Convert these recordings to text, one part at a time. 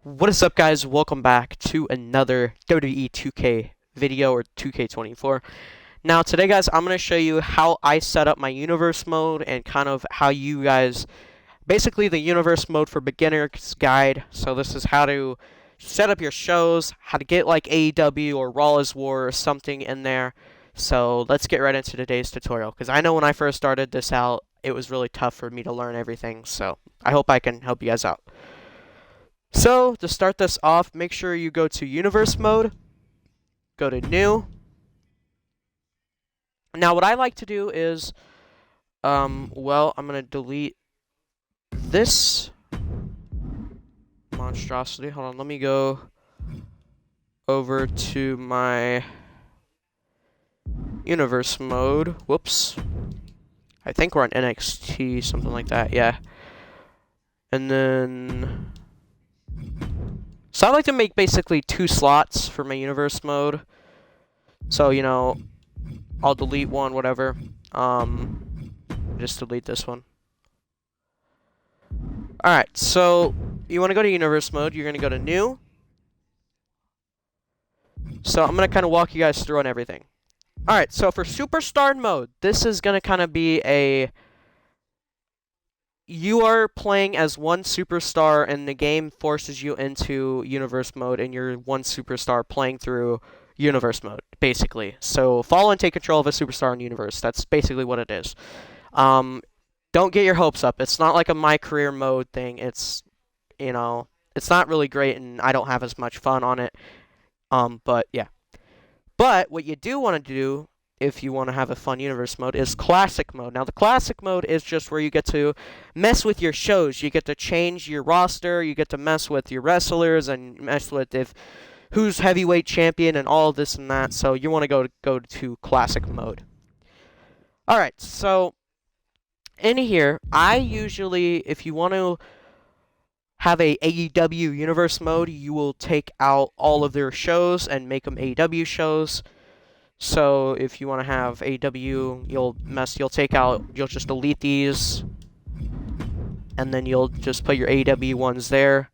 What is up, guys? Welcome back to another WWE 2K video, or 2K24. Now today, guys, I'm going to show you how I set up my universe mode and kind of how you guys, basically the universe mode for beginners guide. So this is how to set up your shows, how to get like AEW or Raw is War or something in there. So let's get right into today's tutorial, because I know when I first started this out, it was really tough for me to learn everything. So I hope I can help you guys out. So, to start this off, make sure you go to Universe Mode, go to New. Now, what I like to do is, I'm going to delete this monstrosity. Hold on, let me go over to my Universe Mode. Whoops. I think we're on NXT, something like that, yeah. And then... So I like to make basically 2 slots for my universe mode. So, you know, I'll delete one, whatever. Just delete this one. Alright, so you want to go to universe mode, you're going to go to new. So I'm going to kind of walk you guys through on everything. Alright, so for superstar mode, this is going to kind of be a... You are playing as one superstar, and the game forces you into universe mode, and you're one superstar playing through universe mode, basically. So follow and take control of a superstar in universe. That's basically what it is. Don't get your hopes up. It's not like a my career mode thing. It's, you know, it's not really great, and I don't have as much fun on it. But yeah. But what you do want to do, if you want to have a fun universe mode, is classic mode. Now, the classic mode is just where you get to mess with your shows. You get to change your roster, you get to mess with your wrestlers, and mess with who's heavyweight champion and all this and that. So you want to go to classic mode. Alright, so in here, I usually, if you want to have a AEW universe mode, you will take out all of their shows and make them AEW shows. So if you want to have AEW, you'll just delete these, and then you'll just put your AEW ones there.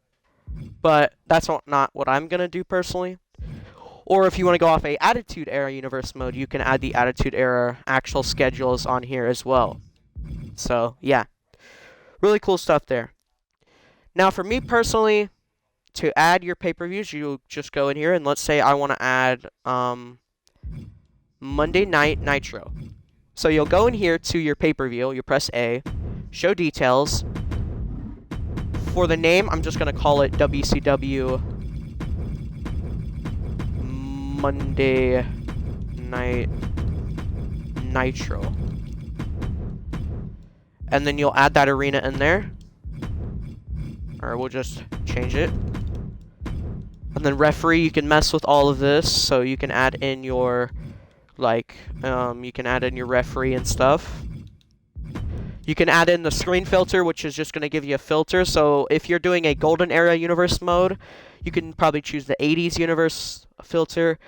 But that's not what I'm going to do personally. Or if you want to go off a Attitude Era universe mode, you can add the Attitude Era actual schedules on here as well. So, yeah. Really cool stuff there. Now, for me personally, to add your pay-per-views, you just go in here, and let's say I want to add, Monday Night Nitro. So you'll go in here to your pay-per-view, you press A, show details. For the name, I'm just going to call it WCW Monday Night Nitro. And then you'll add that arena in there. Or we'll just change it. And then referee, you can mess with all of this, so you can add in your... you can add in your referee and stuff. You can add in the screen filter, which is just going to give you a filter. So if you're doing a Golden Era universe mode, you can probably choose the 80s universe filter.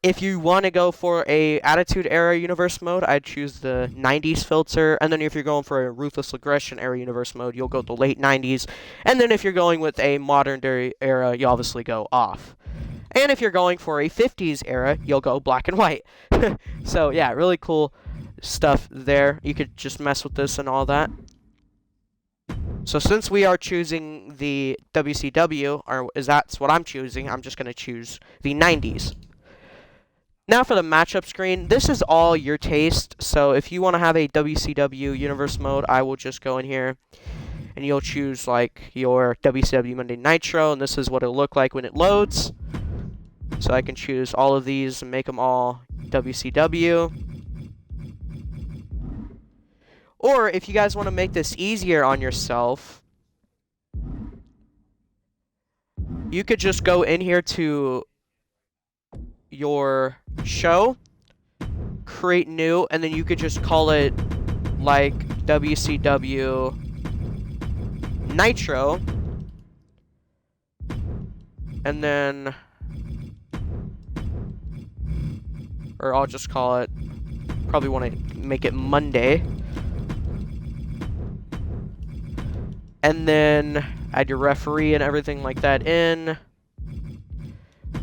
If you want to go for a Attitude Era universe mode, I'd choose the 90s filter. And then if you're going for a Ruthless Aggression Era universe mode, you'll go the late 90s. And then if you're going with a Modern Day Era, you obviously go off. And if you're going for a 50s era, you'll go black and white. So, yeah, really cool stuff there. You could just mess with this and all that. So, since we are choosing the WCW, or that's what I'm choosing, I'm just going to choose the 90s. Now for the matchup screen, this is all your taste. So, if you want to have a WCW Universe mode, I will just go in here. And you'll choose, like, your WCW Monday Nitro, and this is what it'll look like when it loads. So I can choose all of these and make them all WCW. Or if you guys want to make this easier on yourself, you could just go in here to your show, create new, and then you could just call it like WCW Nitro. And then... Or I'll just call it, probably want to make it Monday. And then add your referee and everything like that in.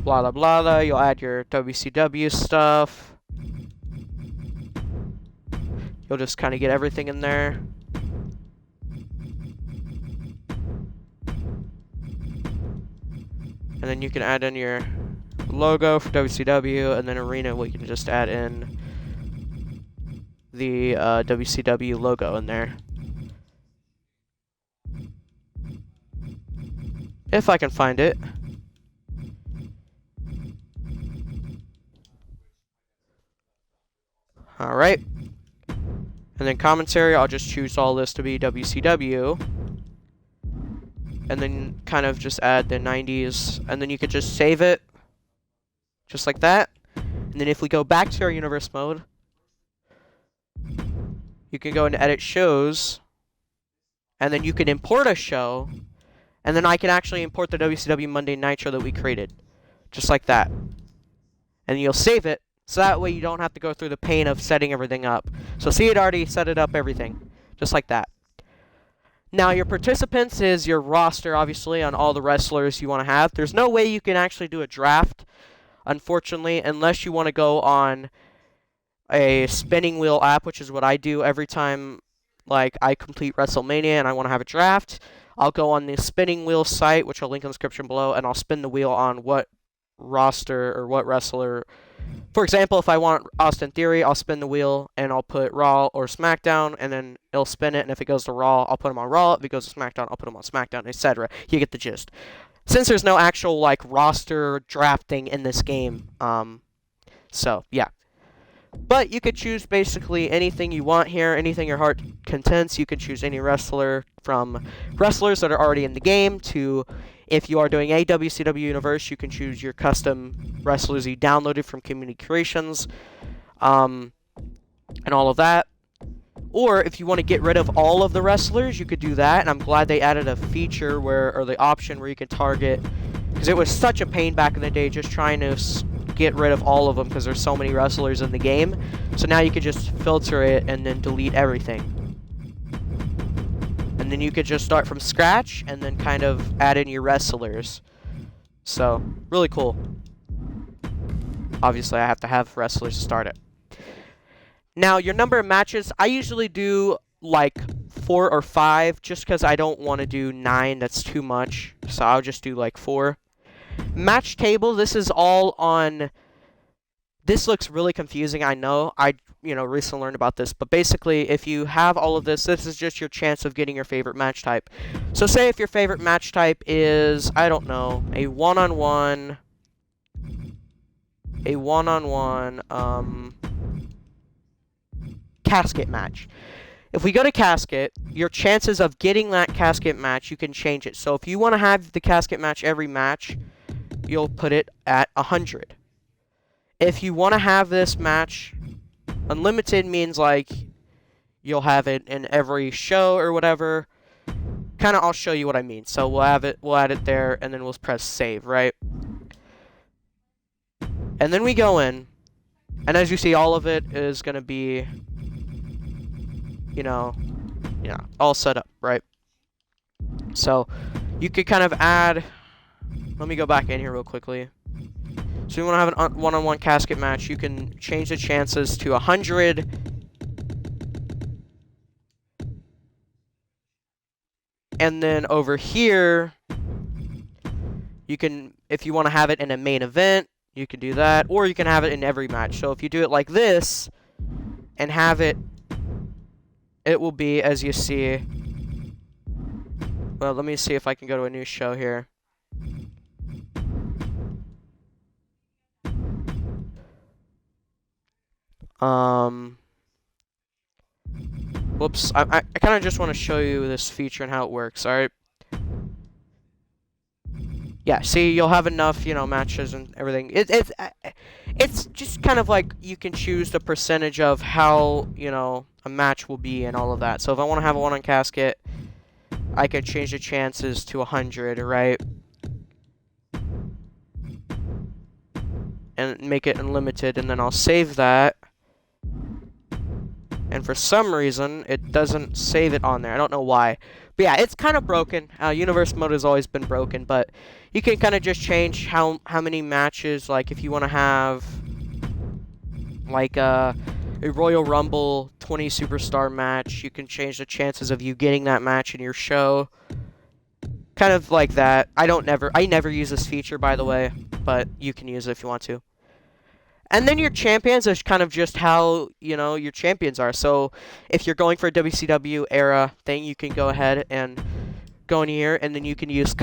Blah, blah, blah, blah. You'll add your WCW stuff. You'll just kind of get everything in there. And then you can add in your logo for WCW, and then Arena, we can just add in the WCW logo in there. If I can find it. Alright. And then commentary, I'll just choose all this to be WCW. And then kind of just add the 90s. And then you could just save it. Just like that. And then if we go back to our universe mode, you can go into edit shows. And then you can import a show. And then I can actually import the WCW Monday Nitro that we created. Just like that. And you'll save it. So that way you don't have to go through the pain of setting everything up. So see, it already set it up, everything. Just like that. Now, your participants is your roster, obviously, on all the wrestlers you want to have. There's no way you can actually do a draft, unfortunately, unless you want to go on a spinning wheel app, which is what I do every time, like, I complete WrestleMania and I want to have a draft. I'll go on the spinning wheel site, which I'll link in the description below, and I'll spin the wheel on what roster or what wrestler. For example, if I want Austin Theory, I'll spin the wheel and I'll put Raw or SmackDown, and then it'll spin it, and if it goes to Raw, I'll put him on Raw. If it goes to SmackDown, I'll put him on SmackDown, etc. You get the gist. Since there's no actual, like, roster drafting in this game, so, yeah. But you could choose basically anything you want here, anything your heart contents. You can choose any wrestler, from wrestlers that are already in the game to, if you are doing a WCW universe, you can choose your custom wrestlers you downloaded from Community Creations, and all of that. Or if you want to get rid of all of the wrestlers, you could do that. And I'm glad they added a feature where, or the option where you can target, because it was such a pain back in the day just trying to get rid of all of them because there's so many wrestlers in the game. So now you could just filter it and then delete everything. And then you could just start from scratch and then kind of add in your wrestlers. So, really cool. Obviously, I have to have wrestlers to start it. Now, your number of matches, I usually do like 4 or 5 just because I don't want to do 9. That's too much. So I'll just do like 4. Match table, this is all on. This looks really confusing, I know. I recently learned about this, but basically, if you have all of this, this is just your chance of getting your favorite match type. So say if your favorite match type is, I don't know, a one-on-one casket match. If we go to casket, your chances of getting that casket match, you can change it. So if you want to have the casket match every match, you'll put it at 100. If you want to have this match, unlimited means like you'll have it in every show or whatever. Kind of, I'll show you what I mean. So we'll add it there, and then we'll press save, right? And then we go in, and as you see, all of it is going to be, all set up, right? So you could kind of add. Let me go back in here real quickly. So you want to have a one-on-one casket match, you can change the chances to 100. And then over here, you can, if you want to have it in a main event, you can do that. Or you can have it in every match. So if you do it like this, and have it, it will be, as you see. Well, let me see if I can go to a new show here. Whoops, I kind of just want to show you this feature and how it works, alright? Yeah, see, you'll have enough, matches and everything. It's just kind of like you can choose the percentage of how, a match will be and all of that. So if I want to have a one-on casket, I could change the chances to 100, right? And make it unlimited, and then I'll save that. And for some reason, it doesn't save it on there. I don't know why. But yeah, it's kind of broken. Universe mode has always been broken, but you can kind of just change how many matches. Like if you want to have like a Royal Rumble 20 superstar match, you can change the chances of you getting that match in your show. Kind of like that. I never use this feature, by the way, but you can use it if you want to. And then your champions is kind of just how, your champions are. So if you're going for a WCW era thing, you can go ahead and go in here, and then you can use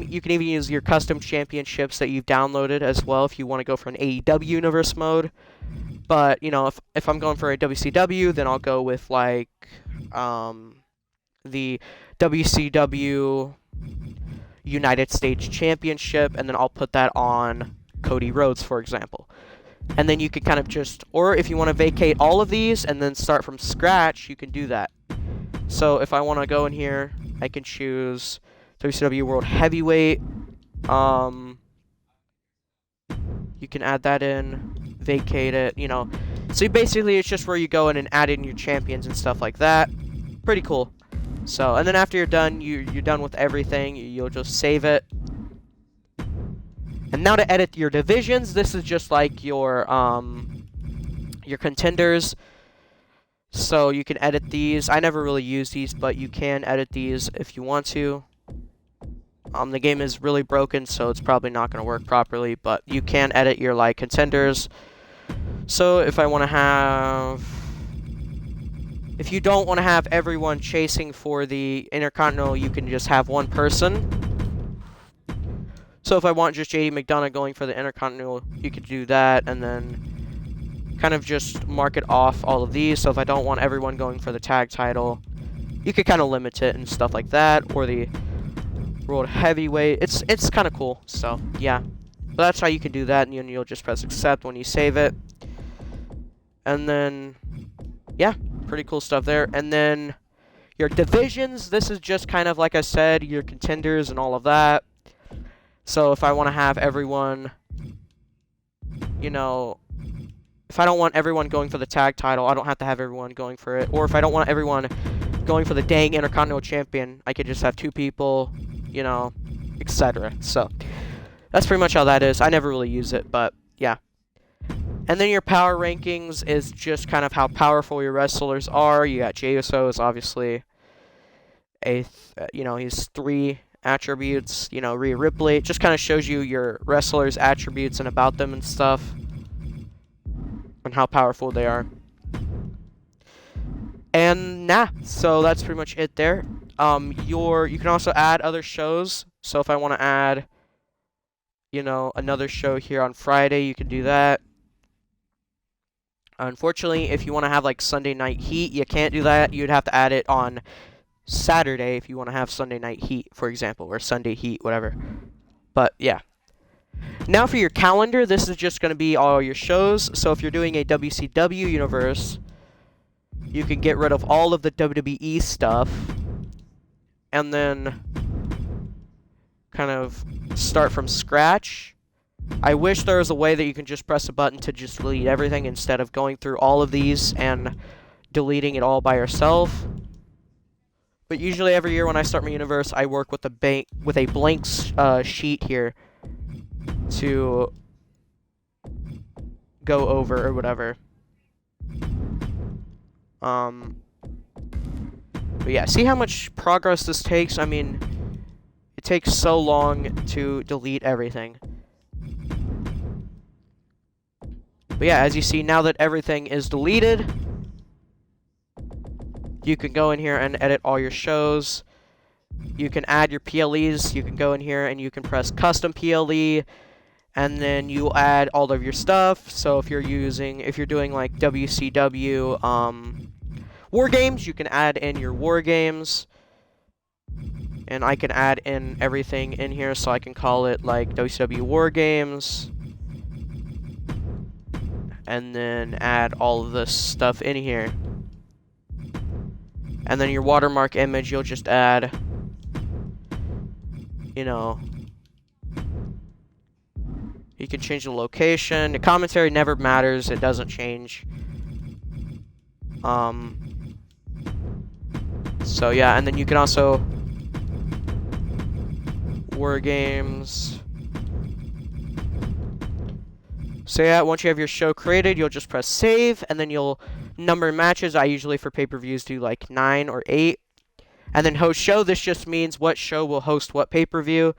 you can even use your custom championships that you've downloaded as well if you want to go for an AEW Universe mode. But, if I'm going for a WCW, then I'll go with, like, the WCW United States Championship, and then I'll put that on Cody Rhodes, for example. And then you can kind of or if you want to vacate all of these and then start from scratch, you can do that. So if I want to go in here, I can choose WCW World Heavyweight. You can add that in, vacate it, So basically, it's just where you go in and add in your champions and stuff like that. Pretty cool. So, and then after you're done, you're done with everything. You'll just save it. And now to edit your divisions, this is just like your contenders. So you can edit these. I never really use these, but you can edit these if you want to. The game is really broken, so it's probably not going to work properly, but you can edit your, like, contenders. So if I want to have... If you don't want to have everyone chasing for the Intercontinental, you can just have one person. So if I want just JD McDonough going for the Intercontinental, you could do that, and then kind of just mark it off all of these. So if I don't want everyone going for the tag title, you could kind of limit it and stuff like that, or the World Heavyweight. It's kind of cool, so yeah. But that's how you can do that, and you'll just press accept when you save it. And then, yeah, pretty cool stuff there. And then your divisions, this is just kind of, like I said, your contenders and all of that. So if I want to have everyone, if I don't want everyone going for the tag title, I don't have to have everyone going for it. Or if I don't want everyone going for the dang Intercontinental Champion, I could just have 2 people, etc. So that's pretty much how that is. I never really use it, but yeah. And then your power rankings is just kind of how powerful your wrestlers are. You got Jey Uso is obviously he's 3 attributes. Rhea Ripley. It just kind of shows you your wrestlers' attributes and about them and stuff, and how powerful they are. And so that's pretty much it there. You can also add other shows. So if I want to add, another show here on Friday, you can do that. Unfortunately, if you want to have, like, Sunday Night Heat, you can't do that. You'd have to add it on Saturday if you want to have Sunday Night Heat, for example, or Sunday Heat, whatever. But, yeah. Now for your calendar, this is just going to be all your shows. So if you're doing a WCW universe, you can get rid of all of the WWE stuff, and then kind of start from scratch. I wish there was a way that you can just press a button to just delete everything instead of going through all of these and deleting it all by yourself. But usually every year when I start my universe, I work with a blank sheet here to go over or whatever. But yeah, see how much progress this takes? I mean, it takes so long to delete everything. But yeah, as you see, now that everything is deleted, you can go in here and edit all your shows. You can add your PLEs. You can go in here and you can press custom PLE, and then you add all of your stuff. So if you're doing like WCW War Games, you can add in your War Games. And I can add in everything in here, so I can call it like WCW War Games. And then add all of this stuff in here. And then your watermark image, you'll just add, you can change the location. The commentary never matters, it doesn't change. So yeah, and then you can also War Games. So yeah, once you have your show created, you'll just press save, and then you'll number matches. I usually for pay-per-views do like 9 or 8. And then host show, this just means what show will host what pay-per-view.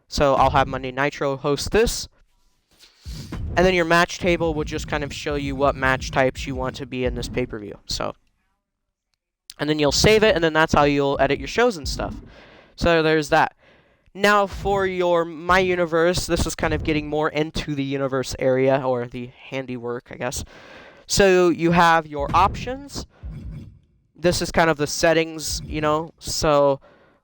So I'll have Monday Nitro host this. And then your match table will just kind of show you what match types you want to be in this pay-per-view. So, and then you'll save it, and then that's how you'll edit your shows and stuff. So there's that. Now for your My Universe, this is kind of getting more into the universe area, or the handiwork, I guess. So you have your options. This is kind of the settings, you know. So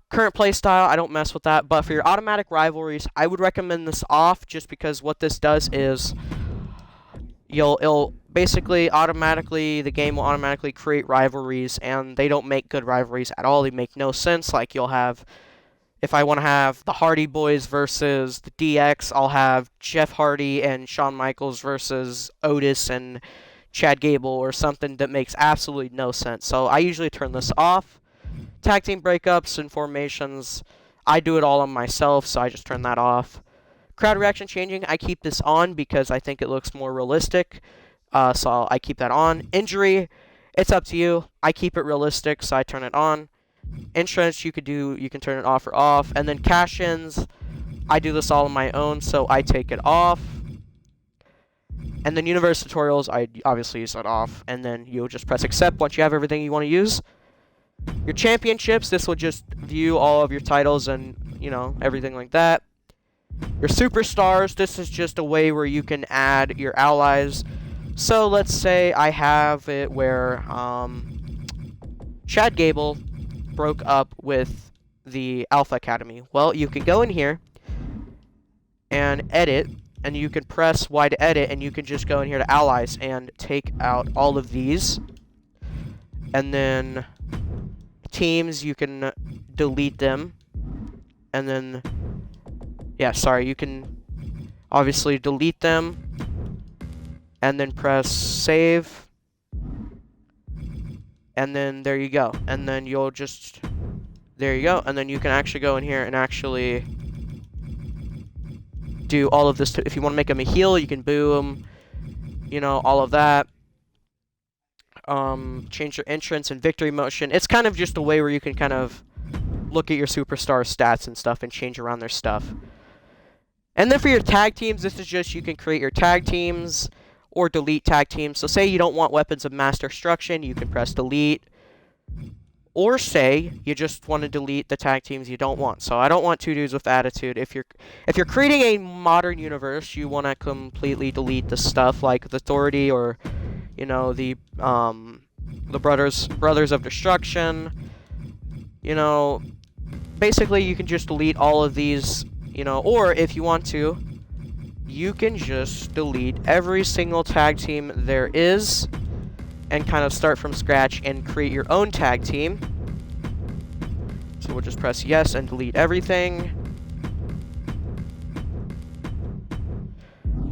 current playstyle, I don't mess with that. But for your automatic rivalries, I would recommend this off, just because what this does is it'll basically the game will automatically create rivalries, and they don't make good rivalries at all. They make no sense. Like you'll have, if I want to have the Hardy Boys versus the DX, I'll have Jeff Hardy and Shawn Michaels versus Otis and Chad Gable, or something that makes absolutely no sense. So I usually turn this off. Tag team breakups and formations, I do it all on myself, so I just turn that off. Crowd reaction changing, I keep this on because I think it looks more realistic, so I keep that on. Injury, it's up to you. I keep it realistic, so I turn it on. Entrance, you can turn it off or off. And then cash-ins, I do this all on my own, so I take it off. And then universe tutorials, I obviously use that off. And then you'll just press accept once you have everything you want to use. Your championships, this will just view all of your titles and, you know, everything like that. Your superstars, this is just a way where you can add your allies. So let's say I have it where Chad Gable broke up with the Alpha Academy. Well, you can go in here and edit, and you can press Y to edit, and you can just go in here to allies and take out all of these. And then teams, you can delete them. And then, yeah, sorry, you can obviously delete them. And then press save. And then there you go. And then you'll just, there you go. And then you can actually go in here and actually do all of this. If you want to make him a heel, you can boo him. You know, all of that. Change your entrance and victory motion. It's kind of just a way where you can kind of look at your superstar stats and stuff and change around their stuff. And then for your tag teams, this is just, you can create your tag teams or delete tag teams. So say you don't want Weapons of Mass Destruction, you can press delete. Or say you just want to delete the tag teams you don't want. So I don't want Two Dudes with Attitude. If you're creating a modern universe, you want to completely delete the stuff like the Authority, or you know, the Brothers of Destruction. You know, basically you can just delete all of these, you know, or if you want to, you can just delete every single tag team there is and kind of start from scratch and create your own tag team. So we'll just press yes and delete everything.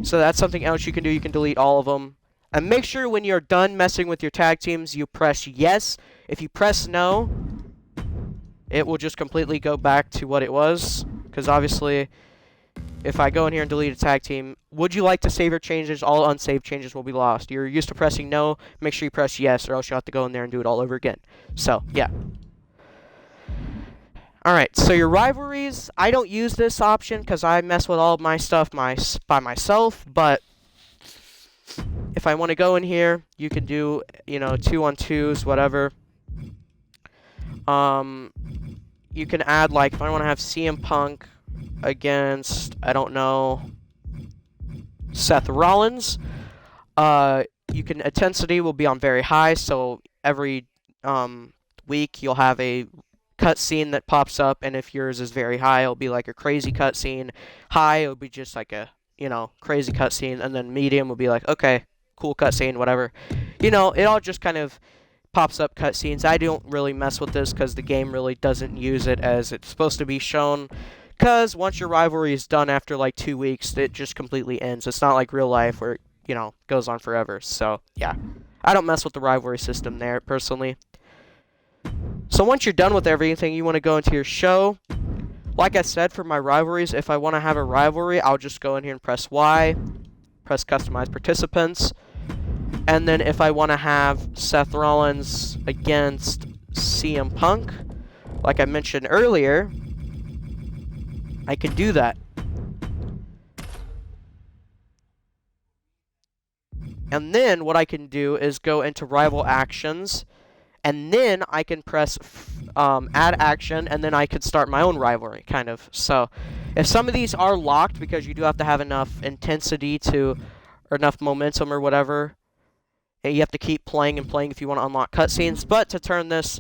So that's something else you can do. You can delete all of them. And make sure when you're done messing with your tag teams, you press yes. If you press no, it will just completely go back to what it was. Because obviously, if I go in here and delete a tag team, would you like to save your changes? All unsaved changes will be lost. You're used to pressing no, make sure you press yes, or else you'll have to go in there and do it all over again. So, yeah. Alright, so your rivalries, I don't use this option because I mess with all of my stuff by myself, but if I want to go in here, you can do, you know, 2-on-2s, whatever. You can add, like, if I want to have CM Punk against, I don't know, Seth Rollins, intensity will be on very high, so every week you'll have a cutscene that pops up, and if yours is very high, it'll be like a crazy cutscene. High, it'll be just like a, you know, crazy cutscene, and then medium will be like, okay, cool cutscene, whatever. You know, it all just kind of pops up cutscenes. I don't really mess with this because the game really doesn't use it as it's supposed to be shown. Because once your rivalry is done after like 2 weeks, it just completely ends. It's not like real life where it, you know, goes on forever. So, yeah. I don't mess with the rivalry system there, personally. So once you're done with everything, you want to go into your show. like I said, for my rivalries, if I want to have a rivalry, I'll just go in here and press Y, press Customize Participants, and then if I want to have Seth Rollins against CM Punk, like I mentioned earlier, I can do that. And then what I can do is go into Rival Actions, and then I can press Add Action, and then I could start my own rivalry, kind of. So, if some of these are locked, because you do have to have enough intensity to, or enough momentum or whatever, and you have to keep playing and playing if you want to unlock cutscenes. But to turn this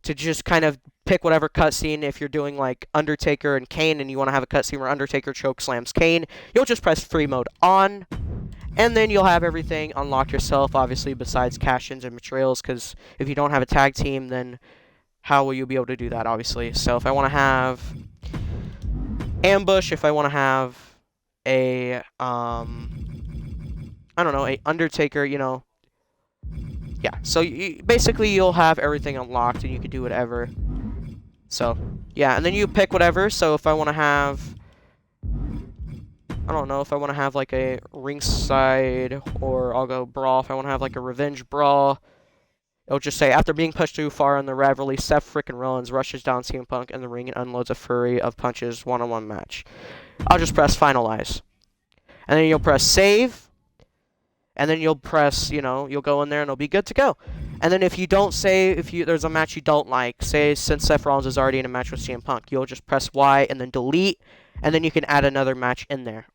to just kind of pick whatever cutscene, if you're doing like Undertaker and Kane, and you want to have a cutscene where Undertaker choke slams Kane, you'll just press free mode on. And then you'll have everything unlocked yourself, obviously, besides cash-ins and materials, because if you don't have a tag team, then how will you be able to do that, obviously? So if I want to have Ambush, if I want to have a, I don't know, a Undertaker, you know, yeah. So basically, you'll have everything unlocked, and you can do whatever. So, yeah, and then you pick whatever. So if I want to have, I don't know, if I want to have like a ringside, or I'll go brawl. If I want to have like a revenge brawl, it'll just say, after being pushed too far in the rivalry, Seth frickin' Rollins rushes down CM Punk in the ring and unloads a flurry of punches one-on-one match. I'll just press finalize. And then you'll press save. And then you'll press, you know, you'll go in there and it'll be good to go. And then if you don't say, there's a match you don't like, say since Seth Rollins is already in a match with CM Punk, you'll just press Y and then delete, and then you can add another match in there.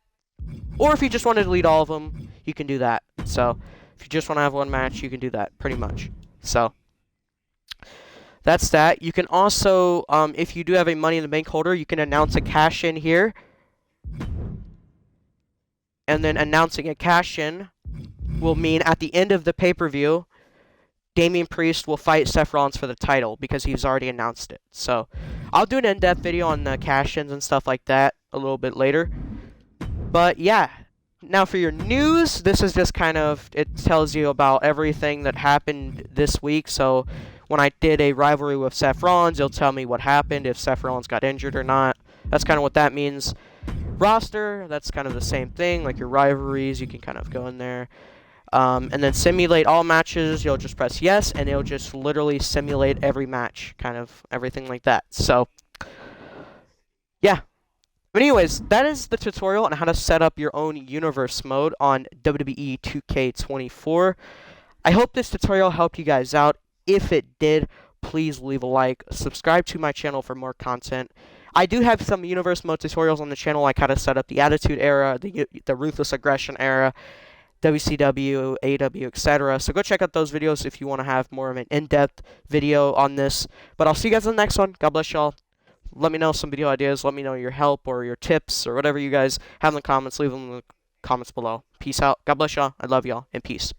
Or if you just want to delete all of them, you can do that. So, if you just want to have one match, you can do that, pretty much. So, that's that. You can also, if you do have a Money in the Bank holder, you can announce a cash-in here. And then announcing a cash-in will mean at the end of the pay-per-view, Damian Priest will fight Seth Rollins for the title, because he's already announced it. So, I'll do an in-depth video on the cash-ins and stuff like that a little bit later. But yeah, now for your news, this is just kind of, it tells you about everything that happened this week. So when I did a rivalry with Seth Rollins, it'll tell me what happened, if Seth Rollins got injured or not. That's kind of what that means. Roster, that's kind of the same thing, like your rivalries, you can kind of go in there. And then simulate all matches, you'll just press yes, and it'll just literally simulate every match, kind of everything like that. So, yeah. But anyways, that is the tutorial on how to set up your own universe mode on WWE 2K24. I hope this tutorial helped you guys out. If it did, please leave a like. Subscribe to my channel for more content. I do have some universe mode tutorials on the channel, like how to set up the Attitude Era, the Ruthless Aggression Era, WCW, AEW, etc. So go check out those videos if you want to have more of an in-depth video on this. But I'll see you guys in the next one. God bless y'all. Let me know some video ideas. Let me know your help or your tips or whatever you guys have in the comments. Leave them in the comments below. Peace out. God bless y'all. I love y'all. And peace.